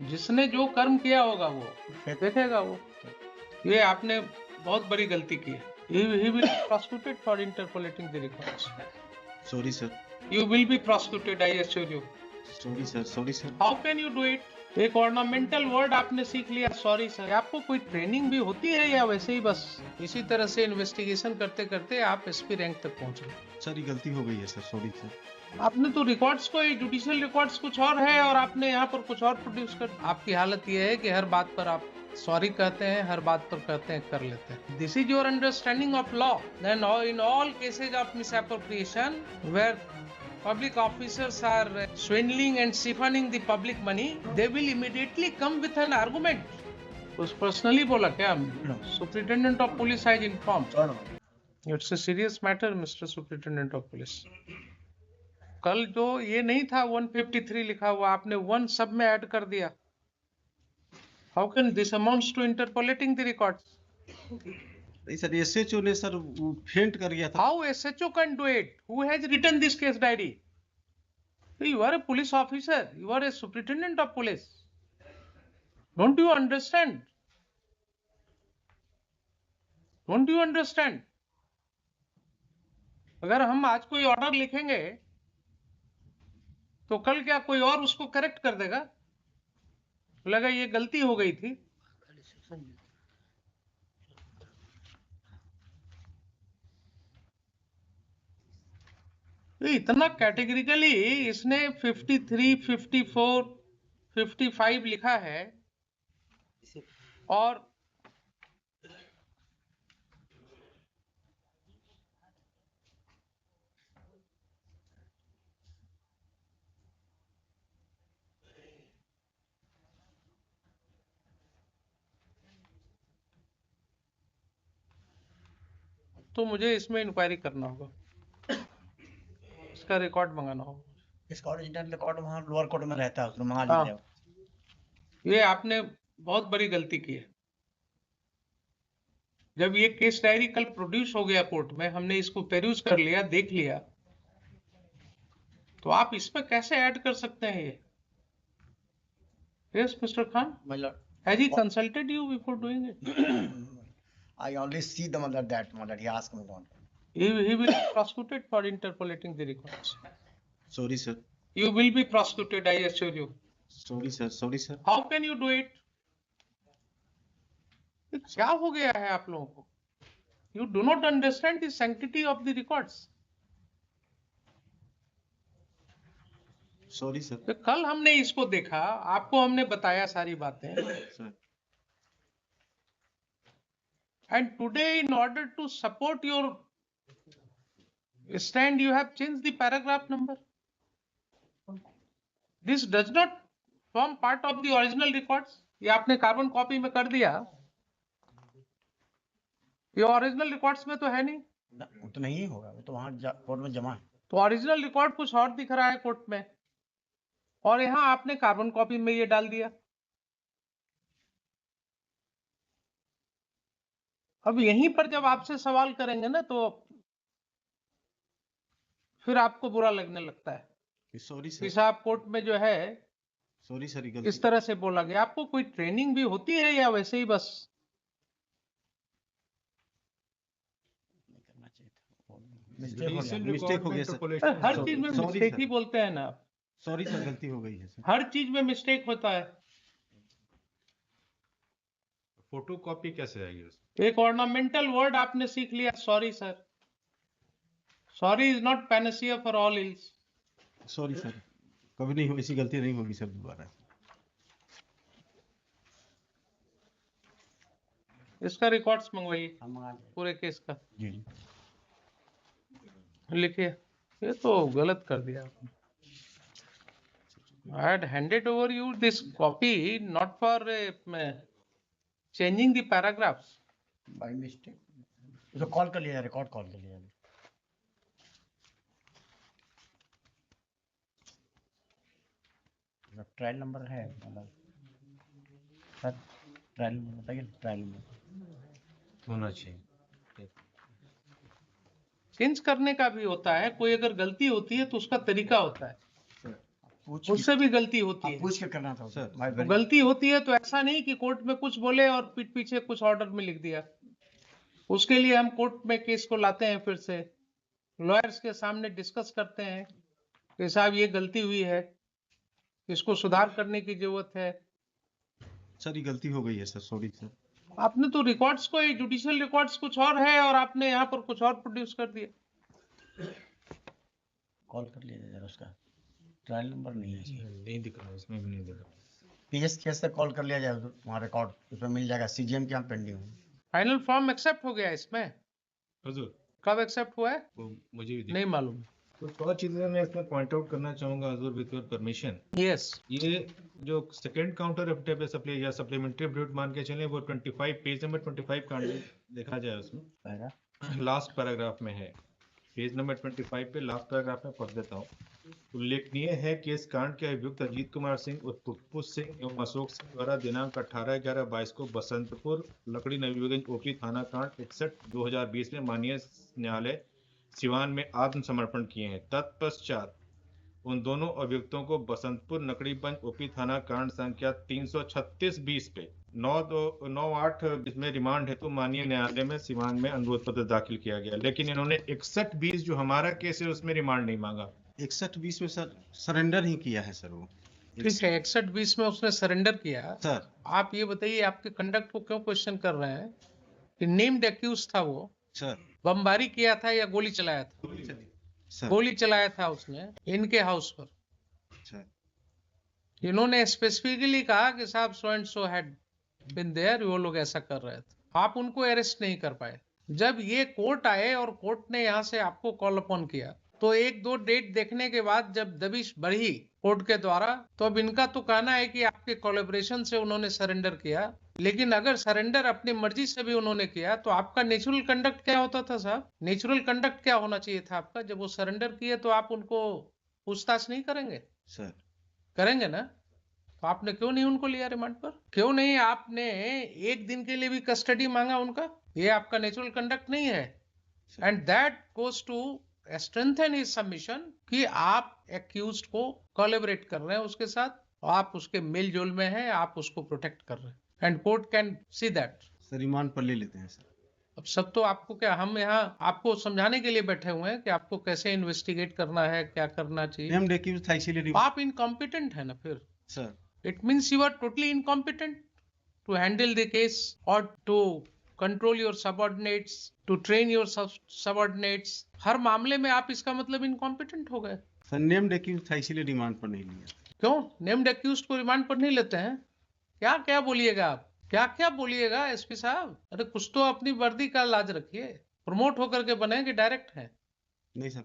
जिसने जो कर्म किया होगा वो देखेगा वो। ये आपने बहुत बड़ी गलती की है। He will be prosecuted for interpolating the records. Sorry, sir. You will be prosecuted, I assure you. Sorry, sir. Sorry, sir. How can you do it? एक ऑर्नामेंटल वर्ड आपने सीख लिया, सॉरी सर। आपको कोई ट्रेनिंग भी होती है या वैसे ही बस इसी तरह से इन्वेस्टिगेशन करते करते आप एसपी रैंक तक पहुंच गए? सर ये गलती हो गई है सर, सॉरी सर। आपने तो रिकॉर्ड्स को, जुडिशियल रिकॉर्ड्स कुछ और है और आपने यहाँ पर कुछ और प्रोड्यूस कर। आपकी हालत ये है कि हर बात पर आप सॉरी कहते हैं, हर बात पर कहते हैं कर लेते हैं। This is your understanding of law. Then in all cases of misappropriation where public officers are swindling and siphoning the public money, they will immediately come with an argument. कुछ पर्सनली बोला क्या? Superintendent of Police has informed. It's a serious matter, Mr. Superintendent of Police. कल जो ये नहीं था 153 लिखा हुआ, आपने वन सब में ऐड कर दिया। How can this amounts to interpolating the records? नहीं सर, एसएचओ ने सर फेंट कर गया था। How SHO can do it? Who has written this case diary? You are a police officer. You are a superintendent of police. Don't you understand? Don't you understand? अगर हम आज कोई order लिखेंगे तो कल क्या कोई और उसको करेक्ट कर देगा? लगा ये गलती हो गई थी। तो इतना कैटेगरिकली इसने 53, 54, 55 लिखा है और तो मुझे इसमें इंक्वायरी करना होगा, इसका रिकॉर्ड मंगाना होगा। इसका ओरिजिनल रिकॉर्ड वहाँ लोअर कोर्ट में रहता है, उसको मंगा हाँ। लीजिए। ये आपने बहुत बड़ी गलती की है। जब ये केस डायरी कल प्रोड्यूस हो गया कोर्ट में, हमने इसको पेरूज कर लिया, देख लिया, तो आप इसमें कैसे ऐड कर सकते हैं ये? Yes mister Khan, My lord, has he consulted you before doing it? I only see the mother that mother. He asked me not. He will be prosecuted for interpolating the records. Sorry sir. You will be prosecuted, I assure you. Sorry sir, sorry sir. How can you do it? क्या हो गया है आप लोगों को? You do not understand the sanctity of the records. Sorry sir. तो कल हमने इसको देखा, आपको हमने बताया सारी बातें, sir and today in order to support your stand you have changed the paragraph number. This does not form part of the original records. ये आपने कार्बन कॉपी में कर दिया, ये ओरिजिनल रिकॉर्ड्स में तो है नहीं। वो तो नहीं होगा, वो तो वहाँ कोर्ट में जमा है। तो ओरिजिनल रिकॉर्ड कुछ और दिख रहा है कोर्ट में, और यहाँ आपने कार्बन कॉपी में ये डाल दिया। अब यहीं पर जब आपसे सवाल करेंगे ना तो फिर आपको बुरा लगने लगता है सॉरी कि सर। साहब कोर्ट में जो है सॉरी सर, इस तरह से बोला गया। आपको कोई ट्रेनिंग भी होती है या वैसे ही बस? करना चाहिए था। मिस्टेक हो गया सर। हर चीज में Sorry, मिस्टेक sir. ही बोलते हैं ना आप। सॉरी सर, गलती हो गई है सर। हर चीज में मिस्टेक होता है। फोटो कॉपी कैसे आएगी उसमें? एक ऑर्नामेंटल वर्ड आपने सीख लिया, sorry sir. Sorry is not Panacea for all ills. Sorry sir, कभी नहीं हो, ऐसी गलती नहीं होगी सर दोबारा। इसका रिकॉर्ड्स मंगवाइए हम मंगा लेंगे। पूरे केस का, जी जी। लिखिए। ये तो गलत कर दिया आपने। I had handed over you this copy not for changing the paragraphs. By mistake उसको कॉल कर लिया, रिकॉर्ड कॉल कर लिया। ट्रायल नंबर है मतलब सर, ट्रायल नंबर बताइए। ट्रायल नंबर होना चाहिए। चेंज करने का भी होता है, कोई अगर गलती होती है तो उसका तरीका होता है। पूछ उससे भी गलती होती आप है। पूछ के करना था सर, भाई तो गलती होती है तो ऐसा नहीं कि कोर्ट में कुछ बोले और पीठ पीछे कुछ ऑर्डर में लिख दिया। उसके लिए हम कोर्ट में केस को लाते हैं, फिर से लॉयर्स के सामने डिस्कस करते हैं कि साहब ये गलती हुई है, इसको सुधार करने की जरूरत है। सर ये गलती हो गई है सर, सॉरी सर। आपने तो रिकॉर्ड्स को, जुडिशियल रिकॉर्ड्स कुछ और है और आपने यहाँ पर कुछ और प्रोड्यूस कर दिया। कॉल कर लीजिए जरा, उसका ट्रायल नंबर नहीं है इसमें। नहीं दिख रहा, इसमें भी नहीं दिख रहा। पीएस केस से कॉल कर लिया जाए, वहाँ रिकॉर्ड उसमें मिल जाएगा। सीजीएम की हम पेंडिंग है। फाइनल फॉर्म एक्सेप्ट हो गया इसमें? हुजूर, कब एक्सेप्ट हुआ है? वो मुझे भी नहीं मालूम। कुछ और चीजें मैं इसमें पॉइंट आउट करना चाहूंगा हुजूर, विद योर परमिशन। यस। ये जो सेकंड काउंटर एफिडेविट सप्लाई या सप्लीमेंट्री एफिडेविट मान के चलें, वो 25 पेज नंबर 25 का देखा जाए उसमें पहला लास्ट पैराग्राफ में है। पेज नंबर 25 पे लास्ट पैराग्राफ में पढ़ देता हूँ। उल्लेखनीय है कि इस कांड के अभियुक्त अजीत कुमार सिंह उर्फ पुप्पू सिंह एवं अशोक सिंह द्वारा दिनांक 18/11/22 को बसंतपुर लकड़ी नवीगंज ओपी थाना कांड 61/2020 में माननीय न्यायालय सिवान में आत्मसमर्पण किए हैं। तत्पश्चात उन दोनों अभियुक्तों को बसंतपुर नकड़ीगंज ओपी थाना कांड संख्या 336/20 पे 9/8 में रिमांड हेतु माननीय न्यायालय में सिवान में अनुरोध पत्र दाखिल किया गया, लेकिन इन्होंने 61/20 जो हमारा केस है उसमें रिमांड नहीं मांगा। 61-20 में सर सरेंडर ही किया है सर वो। ठीक है, 61-20 में उसने सरेंडर किया। सर आप ये बताइए, आपके कंडक्ट को क्यों क्वेश्चन कर रहे हैं कि नेम्ड एक्यूज था वो, सर बमबारी किया था या गोली चलाया था? सर गोली चलाया था उसने इनके हाउस पर। सर इन्होंने स्पेसिफिकली कहा कि साहब so and so had been there, वो लोग ऐसा कर रहे थे। आप उनको अरेस्ट नहीं कर पाए। जब ये कोर्ट आए और कोर्ट ने यहाँ से आपको कॉल अपॉन किया, तो 1-2 डेट देखने के बाद जब दबिश बढ़ी कोर्ट के द्वारा, तो अब इनका तो कहना है कि आपके कोलैबोरेशन से उन्होंने सरेंडर किया। लेकिन अगर सरेंडर अपनी मर्जी से भी उन्होंने किया तो आपका नेचुरल कंडक्ट क्या होता था साहब? नेचुरल कंडक्ट क्या होना चाहिए था आपका? जब वो सरेंडर किए तो आप उनको पूछताछ नहीं करेंगे? सर करेंगे ना? तो आपने क्यों नहीं उनको लिया रिमांड पर? क्यों नहीं आपने एक दिन के लिए भी कस्टडी मांगा उनका? ये आपका नेचुरल कंडक्ट नहीं है। And that goes to strengthen his submission कि आप एक्यूज्ड को कोलैबोरेट कर रहे हैं उसके साथ, आप उसके मेल जोल में हैं, आप उसको प्रोटेक्ट कर रहे हैं, and court can see that. Sir remand पर ले लेते हैं सर। अब सब तो आपको क्या, हम यहाँ आपको समझाने के लिए बैठे हुए हैं कि आपको कैसे इन्वेस्टिगेट करना है, क्या करना चाहिए। नेम्ड एक्यूज था इसीलिए आप इनकॉम्पिटेंट है ना फिर। Sir. It means you are totally incompetent to handle the case or to control your subordinates, to train your subordinates. हर मामले में आप इसका मतलब incompetent हो गए। सर नेम्ड एक्यूज था इसीलिए रिमांड पर नहीं लिया। क्यों named accused को रिमांड पर नहीं लेते हैं? क्या क्या बोलिएगा आप, क्या क्या बोलिएगा एसपी साहब? अरे कुछ तो अपनी वर्दी का लाज रखिए। प्रमोट होकर के बने कि डायरेक्ट है? नहीं सर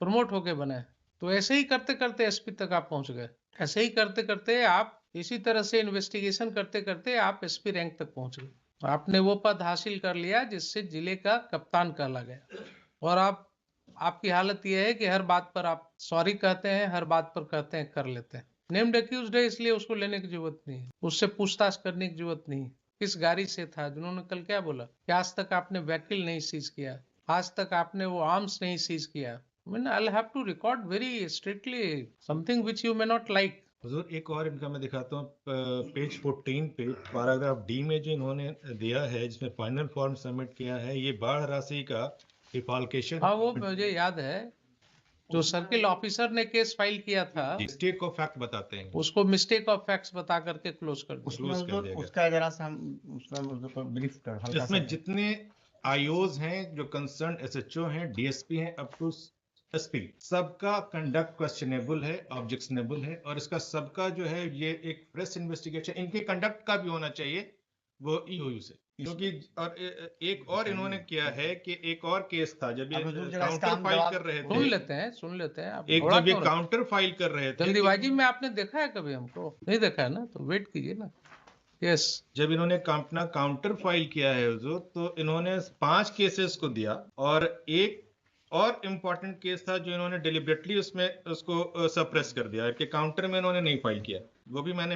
प्रमोट होके बने। तो ऐसे ही करते करते एसपी तक आप पहुंच गए। ऐसे ही करते करते आप इसी तरह से इन्वेस्टिगेशन करते करते आप एसपी रैंक तक पहुंच गए। आपने वो पद हासिल कर लिया जिससे जिले का कप्तान कहला गया। और आप, आपकी हालत यह है कि हर बात पर आप सॉरी कहते हैं, हर बात पर कहते हैं कर लेते हैं। नेम्ड एक्यूज्ड है इसलिए उसको लेने की जरूरत नहीं है, उससे पूछताछ करने की जरूरत नहीं है। किस गाड़ी से था? जिन्होंने कल क्या बोला कि आज तक आपने व्हीकल नहीं सीज किया, आज तक आपने वो आर्म्स नहीं सीज किया। I mean, I'll have to record very strictly something which you may not like. हुजूर एक और इनका मैं दिखाता हूँ, पेज 14 पे पैराग्राफ डी में जो इन्होंने दिया है, जिसमें फाइनल फॉर्म सबमिट किया है, ये बाढ़ राशि का डिफॉल्केशन। हाँ वो मुझे याद है, जो सर्किल ऑफिसर ने केस फाइल किया था मिस्टेक ऑफ फैक्ट बताते हैं, उसको मिस्टेक ऑफ फैक्ट्स बता करके क्लोज कर दिया। क्लोज कर दिया गया। उसका जरा सा हम उसको ब्रीफ कर हल्का इसमें सा। जितने आईओज हैं, जो कंसर्न एसएचओ हैं, डीएसपी हैं, अप टू एसपी, सबका कंडक्ट क्वेश्चनेबल है, ऑब्जेक्शनेबल है, और इसका सबका जो है ये एक प्रेस इन्वेस्टिगेशन इनके कंडक्ट का भी होना चाहिए वो ईओयू से। क्योंकि और एक और इन्होंने किया है कि एक और केस था जब ये काउंटर फाइल कर रहे थे, सुन लेते हैं आप। एक जब ये काउंटर फाइल कर रहे थे, जल्दीबाजी में आपने देखा है कभी? हमको नहीं देखा है ना, तो वेट कीजिए ना। यस, जब इन्होंने अपना काउंटर फाइल किया है हुजूर, तो इन्होंने 5 केसेस को दिया, और एक और इम्पोर्टेंट केस था जो इन्होंने डिलिबरेटली उसमें उसको सप्रेस कर दिया कि काउंटर में इन्होंने नहीं फाइल किया। वो भी मैंने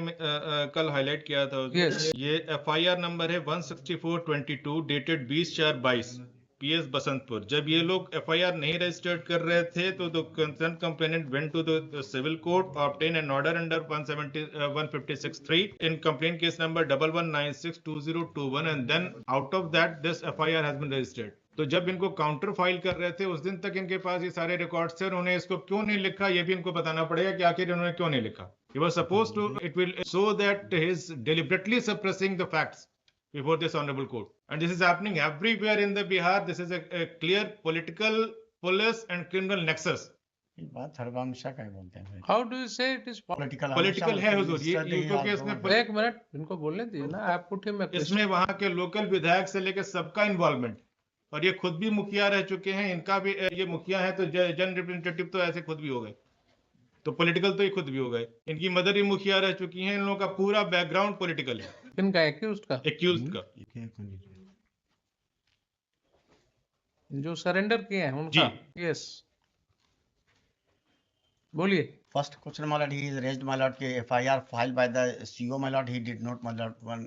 कल हाईलाइट किया था। Yes. ये एफआईआर नंबर है 164/22 डेटेड 20/4/22। पीएस बसंतपुर, जब ये लोग एफआईआर नहीं रजिस्टर्ड कर रहे थे तो the concerned complainant went to the civil court, obtain an order under 156(3) in complaint case number 11962021 and then out of that this FIR has been registered. तो जब इनको काउंटर फाइल कर रहे थे उस दिन तक इनके पास ये सारे रिकॉर्ड्स थे, उन्होंने इसको क्यों नहीं लिखा ये भी इनको बताना पड़ेगा कि आखिर इन्होंने क्यों नहीं लिखा। He was supposed to, it will show that he is deliberately suppressing the facts before this honorable court, and this is happening everywhere in the Bihar. This is a clear political, police and criminal nexus. ये बात हरवंशा का ही बोलते हैं How do you say it is Political है हुजूर, ये UP case में एक minute इनको बोलने दीजिए ना, आप पुट हिम इसमें वहां के लोकल विधायक से लेकर सबका इन्वॉल्वमेंट, और ये खुद भी मुखिया रह चुके हैं, इनका भी ये मुखिया है तो जन रिप्रेजेंटेटिव तो ऐसे खुद भी हो गए, तो पॉलिटिकल तो ये खुद भी हो गए, इनकी मदर ही मुखिया रह चुकी हैं, इन लोगों का पूरा बैकग्राउंड पॉलिटिकल है। इनका एक्यूज्ड का का जो सरेंडर किए हैं उनका, यस बोलिए। First question, my lord, he is raised, my lord, कि FIR filed by the CO, my lord, he did not, my lord, one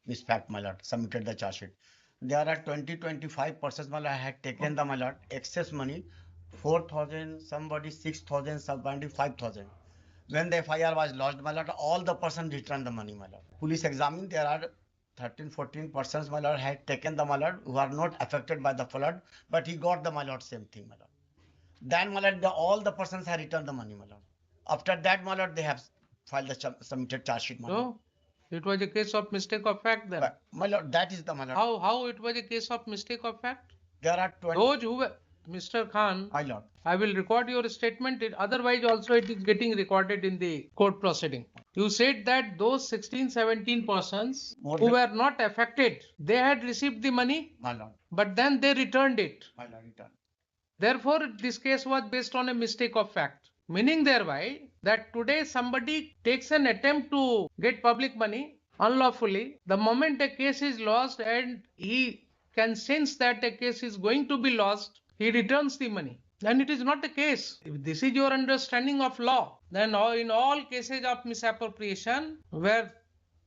misfact, my lord, submitted the charge sheet. There are 20-25 persons, my lord, had taken the, my lord, excess money, 4,000, somebody 6,000, somebody 5,000. When the FIR was lodged, my lord, all the persons returned the money, my lord. Police examined, there are 13-14 persons, my lord, had taken the, my lord, who are not affected by the flood, but he got the, my lord, same thing, my lord. Then, my lord, all the persons have returned the money, my lord. After that, my lord, they have filed the submitted charge sheet, my lord. So it was a case of mistake of fact then. But, my lord, that is the, my lord. How it was a case of mistake of fact? There are 20. Those who were, Mr. Khan, My lord. I will record your statement. Otherwise, also it is getting recorded in the court proceeding. You said that those 16-17 persons who were not affected, they had received the money, My lord. but then they returned it. My lord, return. Therefore, this case was based on a mistake of fact. Meaning thereby that today somebody takes an attempt to get public money unlawfully. The moment a case is lost and he can sense that a case is going to be lost, he returns the money. And it is not the case. If this is your understanding of law, then in all cases of misappropriation where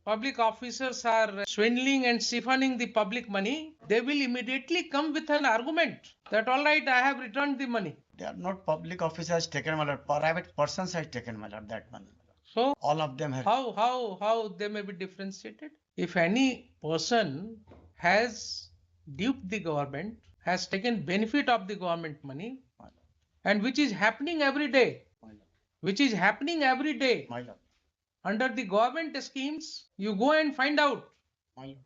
public officers are swindling and siphoning the public money, they will immediately come with an argument that all right, I have returned the money. They are not public officers taken, my lord. Private persons have taken, my lord, that money. So All of them have. how they may be differentiated? If any person has duped the government, has taken benefit of the government money, and which is happening every day, My lord. under the government schemes, you go and find out My lord.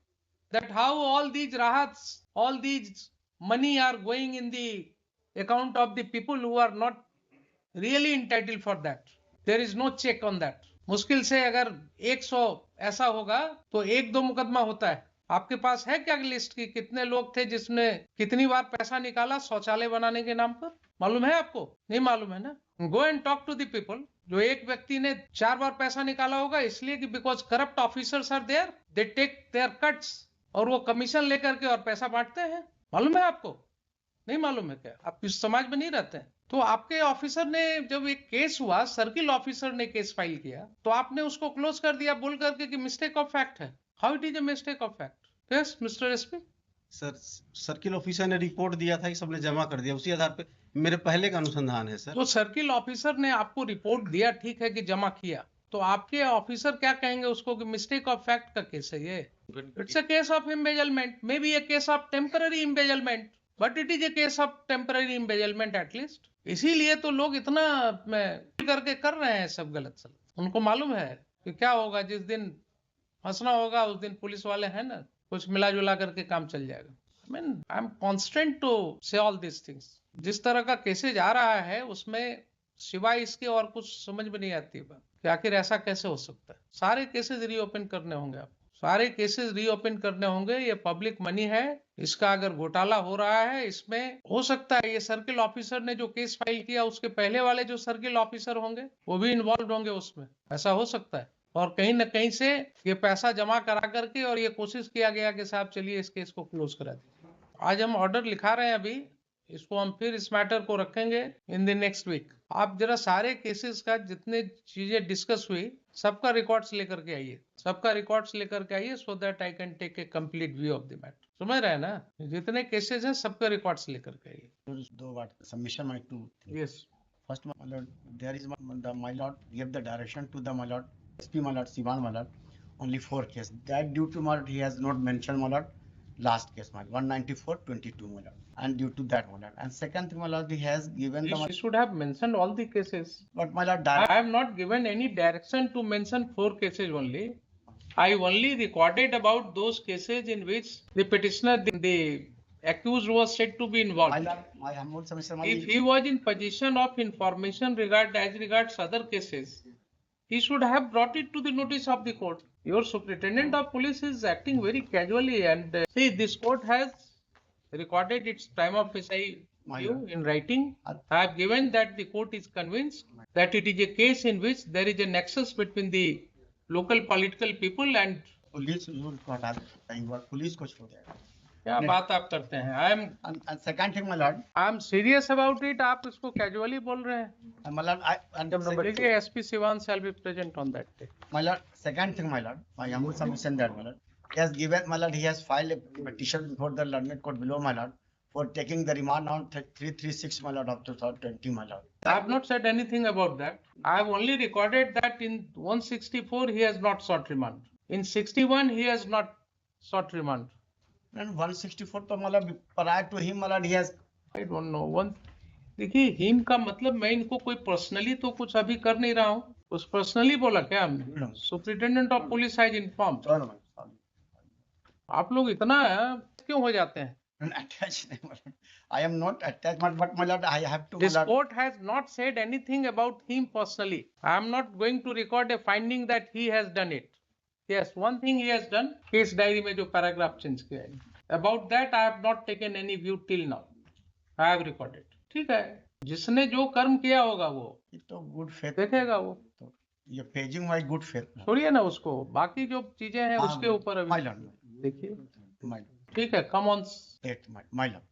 that how all these rahats, all these money are going in the account of the people who are not really entitled for that. There is no check on that. मुश्किल से अगर 100 ऐसा होगा तो 1-2 मुकदमा होता है। आपके पास है क्या लिस्ट की कितने लोग थे जिसने कितनी बार पैसा निकाला शौचालय बनाने के नाम पर? मालूम है आपको? नहीं मालूम है ना? Go and talk to the people. जो एक व्यक्ति ने 4 बार पैसा निकाला होगा इसलिए कि because corrupt officers are there, they take their cuts और वो कमीशन लेकर के और पैसा बांटते हैं। मालूम है आपको? नहीं मालूम है क्या? आप इस समाज में नहीं रहते हैं। तो आपके ऑफिसर ने जब एक केस हुआ, सर्किल ऑफिसर ने केस फाइल किया तो आपने उसको क्लोज कर दिया बोल करके कि मिस्टेक ऑफ फैक्ट है। How it is a mistake of fact? Yes mister SP. Sir circle officer ने रिपोर्ट दिया था कि सबने जमा कर दिया, उसी आधार पे मेरे पहले का अनुसंधान है सर। तो सर्किल ऑफिसर ने आपको रिपोर्ट दिया, ठीक है कि जमा किया, तो आपके ऑफिसर क्या कहेंगे उसको कि मिस्टेक ऑफ फैक्ट का केस है ये? It's a case of embezzlement, may be a case of temporary embezzlement, but it is a case of temporary embezzlement at least. इसीलिए तो लोग इतना करके कर रहे हैं सब गलत सलत। उनको मालूम है कि क्या होगा, जिस दिन फंसना होगा उस दिन पुलिस वाले हैं ना, कुछ मिला जुला करके काम चल जाएगा। आई एम कॉन्स्टेंट टू से ऑल दिस थिंग्स। जिस तरह का केसेज आ रहा है उसमें सिवाय इसके और कुछ समझ में नहीं आती बात कि आखिर ऐसा कैसे हो सकता है। सारे केसेज रीओपन करने होंगे आपको, सारे केसेस रीओपन करने होंगे। ये पब्लिक मनी है, इसका अगर घोटाला हो रहा है, इसमें हो सकता है ये सर्किल ऑफिसर ने जो केस फाइल किया उसके पहले वाले जो सर्किल ऑफिसर होंगे वो भी इन्वॉल्व होंगे उसमें, ऐसा हो सकता है। और कहीं न कहीं से ये पैसा जमा करा करके और ये कोशिश किया गया कि साहब चलिए इस केस को क्लोज करा दीजिए। आज हम ऑर्डर लिखा रहे हैं, अभी इसको हम फिर इस मैटर को रखेंगे इन द नेक्स्ट वीक। आप जरा सारे केसेस का जितने चीजें डिस्कस हुई सबका रिकॉर्ड्स लेकर के आइए, सबका रिकॉर्ड्स लेकर के आइए, so that I can take a complete view of the matter. समझ रहे हैं ना, जितने केसेस हैं सबका रिकॉर्ड्स लेकर के आइए। दो बात submission my two things. Yes First, my lord, there is my lord gave the direction to the my lord SP my lord Sivan my lord only 4 cases. That due to my lord he has not mentioned my lord last case my lord 194/22 my lord, and due to that my lord. And second thing my lord, he has given the you should have mentioned all the cases. but my lord I direct, have not given any direction to mention 4 cases only. I only recorded about those cases in which the petitioner, the accused, was said to be my involved. lord, my humble submission my If he was in possession of information as regards other cases, he should have brought it to the notice of the court. Your superintendent of police is acting very casually, and see, this court has recorded its prima facie My view lord. in writing. I have given that the court is convinced that it is a case in which there is a nexus between the local political people and police rule को हटा देंगे police को छोड़ देगा. क्या बात आप करते हैं। I am And second thing my lord, serious about it, आप इसको कैजुअली बोल रहे हैं। my lord, देखिए SP Siwan shall be present on that day. my lord, second thing my lord, my humble submission that my lord, he has given my lord, he has filed a petition before the learned court below my lord for taking the remand on 336 my lord of 2020 my lord. I have not said anything about that. I have only recorded that in 164 he has not sought remand. In 61 he has not sought remand. And 164 तो मतलब prior to him my lord, he has I don't know. देखिए him का मतलब मैं इनको कोई personally तो कुछ अभी कर नहीं रहा हूँ। कुछ पर्सनली बोला क्या हमने? No. Superintendent of police has informed. sorry. आप लोग इतना क्यों हो जाते हैं? Attached, my lord. I am not attached, but my lord, I have to my This lord. court has not said anything about him personally. I am not going to record a finding that he has done it. Yes, one thing he has done, case diary में जो paragraph change किया है. About that I have not taken any view till now. I have recorded. ठीक है, जिसने जो कर्म किया होगा वो ये तो good faith. देखेगा वो। तो ये paging my good faith. छोड़िए ना उसको, बाकी जो चीजें हैं उसके ऊपर my अभी lord, देखिए। my lord. ठीक है, come on। State my lord.